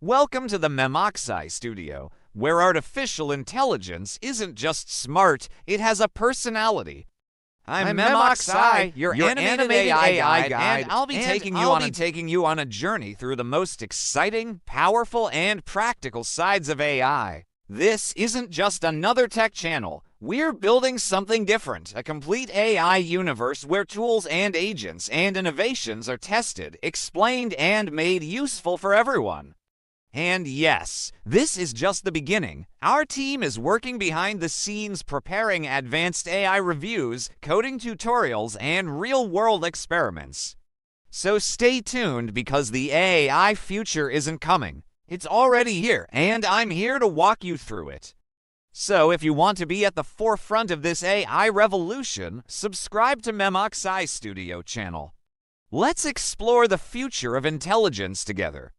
Welcome to the MemoxAI Studio, where artificial intelligence isn't just smart, it has a personality. I'm MemoxAI, your animated AI guide, and I'll be taking you on a journey through the most exciting, powerful, and practical sides of AI. This isn't just another tech channel. We're building something different, a complete AI universe where tools and agents and innovations are tested, explained, and made useful for everyone. And yes, this is just the beginning. Our team is working behind the scenes preparing advanced AI reviews, coding tutorials, and real-world experiments. So stay tuned because the AI future isn't coming. It's already here, and I'm here to walk you through it. So if you want to be at the forefront of this AI revolution, subscribe to MemoxAI Studio channel. Let's explore the future of intelligence together.